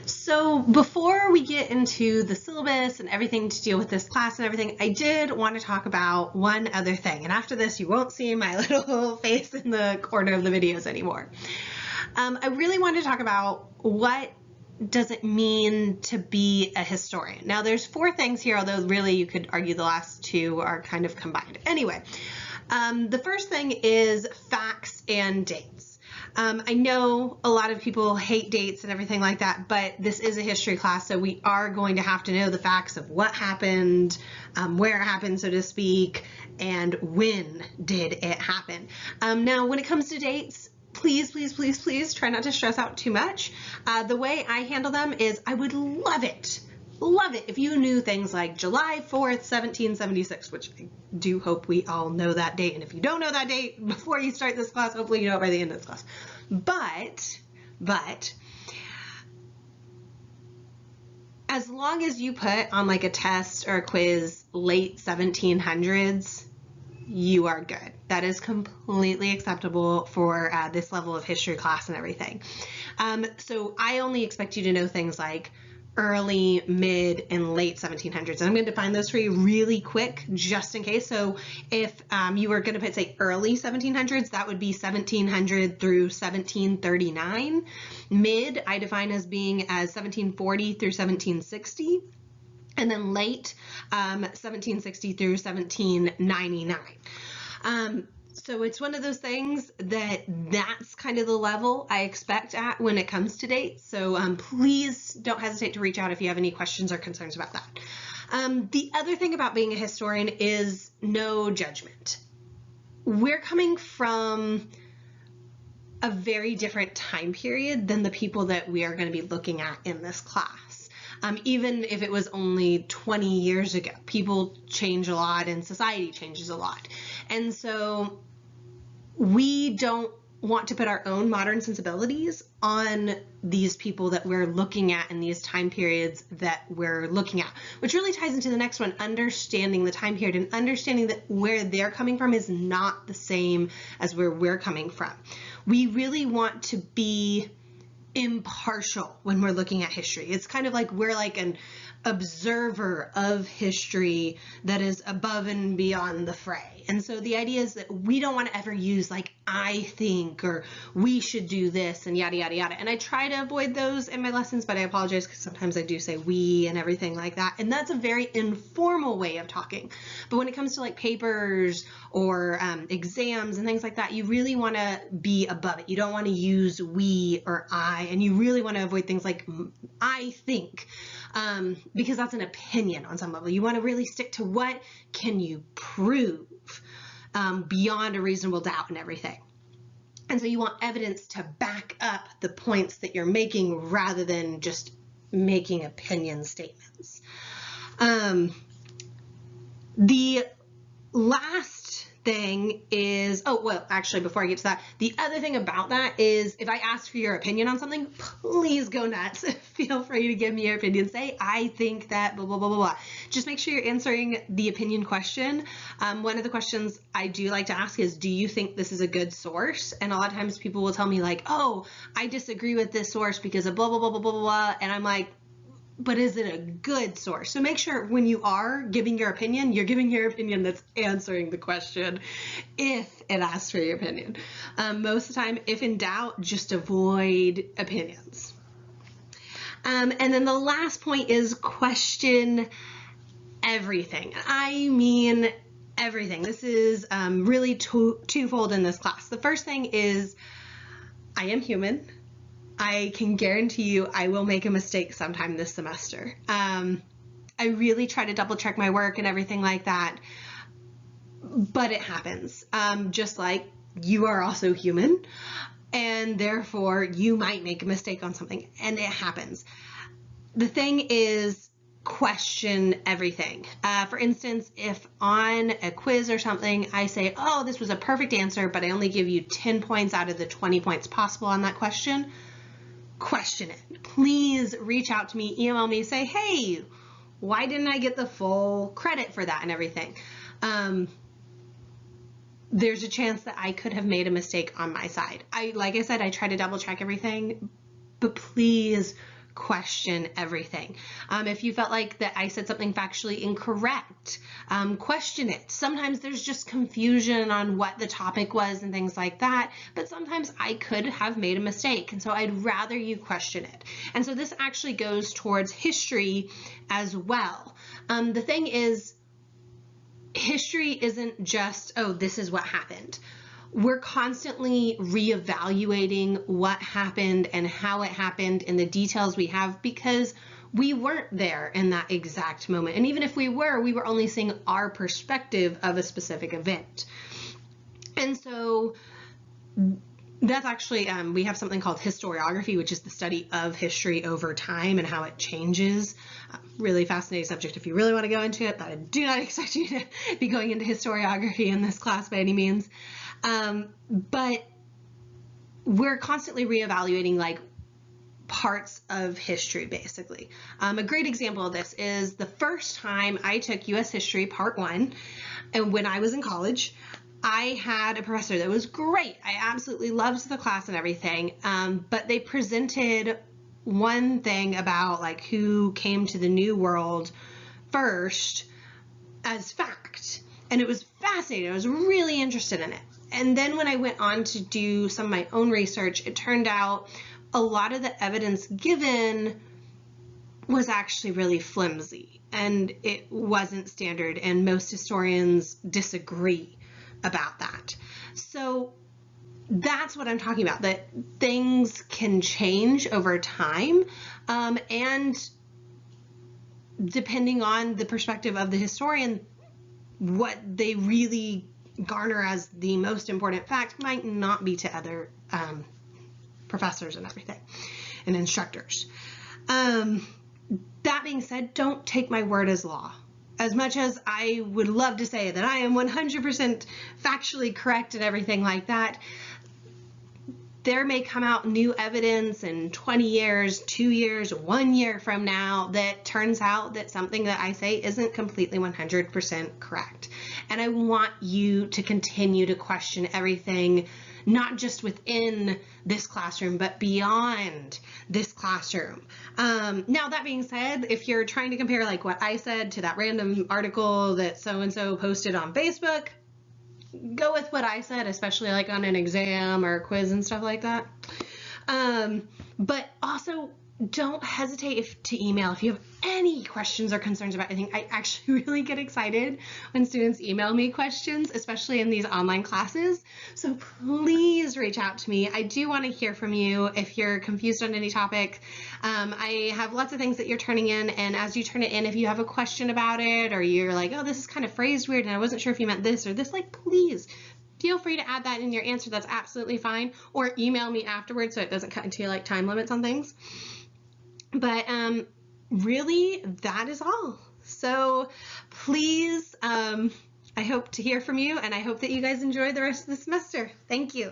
So before we get into the syllabus and everything to deal with this class and everything, I did want to talk about one other thing. And after this, you won't see my little face in the corner of the videos anymore. I really wanted to talk about what does it mean to be a historian. Now there's 4 things here, although really you could argue the last 2 are kind of combined. Anyway, the first thing is facts and dates. I know a lot of people hate dates and everything like that, but this is a history class, so we are going to have to know the facts of what happened, where it happened, so to speak, and when did it happen. Now, when it comes to dates, please, please, please, please try not to stress out too much. The way I handle them is I would love it if you knew things like July 4th, 1776, which I do hope we all know that date. And if you don't know that date before you start this class, hopefully you know it by the end of this class. But as long as you put on like a test or a quiz late 1700s, you are good. That is completely acceptable for this level of history class and everything. So I only expect you to know things like early, mid, and late 1700s. And I'm going to define those for you really quick, just in case. So if you were going to put, say, early 1700s, that would be 1700 through 1739. Mid, I define as being as 1740 through 1760. And then late, 1760 through 1799. So it's one of those things that's kind of the level I expect at when it comes to dates. So please don't hesitate to reach out if you have any questions or concerns about that. The other thing about being a historian is no judgment. We're coming from a very different time period than the people that we are going to be looking at in this class. Even if it was only 20 years ago, people change a lot and society changes a lot. And so we don't want to put our own modern sensibilities on these people that we're looking at in these time periods that we're looking at, which really ties into the next one, understanding the time period and understanding that where they're coming from is not the same as where we're coming from. We really want to be impartial when we're looking at history. It's kind of like we're like an observer of history that is above and beyond the fray. And so the idea is that we don't want to ever use like I think or we should do this and yada yada yada. And I try to avoid those in my lessons, but I apologize because sometimes I do say we and everything like that. And that's a very informal way of talking. But when it comes to like papers or exams and things like that, you really want to be above it. You don't want to use we or I, and you really want to avoid things like I think. Because that's an opinion on some level. You want to really stick to what can you prove beyond a reasonable doubt and everything. And so you want evidence to back up the points that you're making rather than just making opinion statements. The last thing is, oh, well, actually, before I get to that, the other thing about that is if I ask for your opinion on something, please go nuts. Feel free to give me your opinion. Say, I think that blah, blah, blah, blah, blah. Just make sure you're answering the opinion question. One of the questions I do like to ask is, do you think this is a good source? And a lot of times people will tell me like, oh, I disagree with this source because of blah, blah, blah, blah, blah, blah. And I'm like, but is it a good source? So make sure when you are giving your opinion, you're giving your opinion that's answering the question if it asks for your opinion. Most of the time, if in doubt, just avoid opinions. And then the last point is question everything. I mean everything. This is really twofold in this class. The first thing is I am human. I can guarantee you I will make a mistake sometime this semester. I really try to double check my work and everything like that, but it happens. Just like you are also human, and therefore you might make a mistake on something, and it happens. The thing is, question everything. For instance, if on a quiz or something I say, oh, this was a perfect answer, but I only give you 10 points out of the 20 points possible on that question, question it. Please reach out to me, email me, say, hey, why didn't I get the full credit for that and everything? There's a chance that I could have made a mistake on my side. Like I said, I try to double check everything, but please question everything. If you felt like that I said something factually incorrect, question it. Sometimes there's just confusion on what the topic was and things like that, but sometimes I could have made a mistake, and so I'd rather you question it. And so this actually goes towards history as well. The thing is, history isn't just, oh, this is what happened. We're constantly reevaluating what happened and how it happened and the details we have, because we weren't there in that exact moment. And even if we were only seeing our perspective of a specific event. And so that's actually, we have something called historiography, which is the study of history over time and how it changes. Really fascinating subject if you really want to go into it, but I do not expect you to be going into historiography in this class by any means. But we're constantly reevaluating like parts of history, basically. A great example of this is the first time I took U.S. History Part 1, and when I was in college, I had a professor that was great. I absolutely loved the class and everything, but they presented one thing about like who came to the New World first as fact, and it was fascinating. I was really interested in it. And then when I went on to do some of my own research, it turned out a lot of the evidence given was actually really flimsy, and it wasn't standard, and most historians disagree about that. So that's what I'm talking about, that things can change over time, and depending on the perspective of the historian, what they really garner as the most important fact might not be to other professors and everything and instructors. That being said, don't take my word as law. As much as I would love to say that I am 100% factually correct and everything like that, there may come out new evidence in 20 years, 2 years, 1 year from now that turns out that something that I say isn't completely 100% correct. And I want you to continue to question everything, not just within this classroom, but beyond this classroom. Now, that being said, if you're trying to compare like what I said to that random article that so-and-so posted on Facebook, go with what I said, especially like on an exam or a quiz and stuff like that. But also don't hesitate to email if you have any questions or concerns about anything. I actually really get excited when students email me questions, especially in these online classes. So please reach out to me. I do want to hear from you if you're confused on any topic. I have lots of things that you're turning in, and as you turn it in, if you have a question about it, or you're like, oh, this is kind of phrased weird and I wasn't sure if you meant this or this, like, please feel free to add that in your answer. That's absolutely fine. Or email me afterwards so it doesn't cut into like time limits on things. But really, that is all. So please, I hope to hear from you, and I hope that you guys enjoy the rest of the semester. Thank you.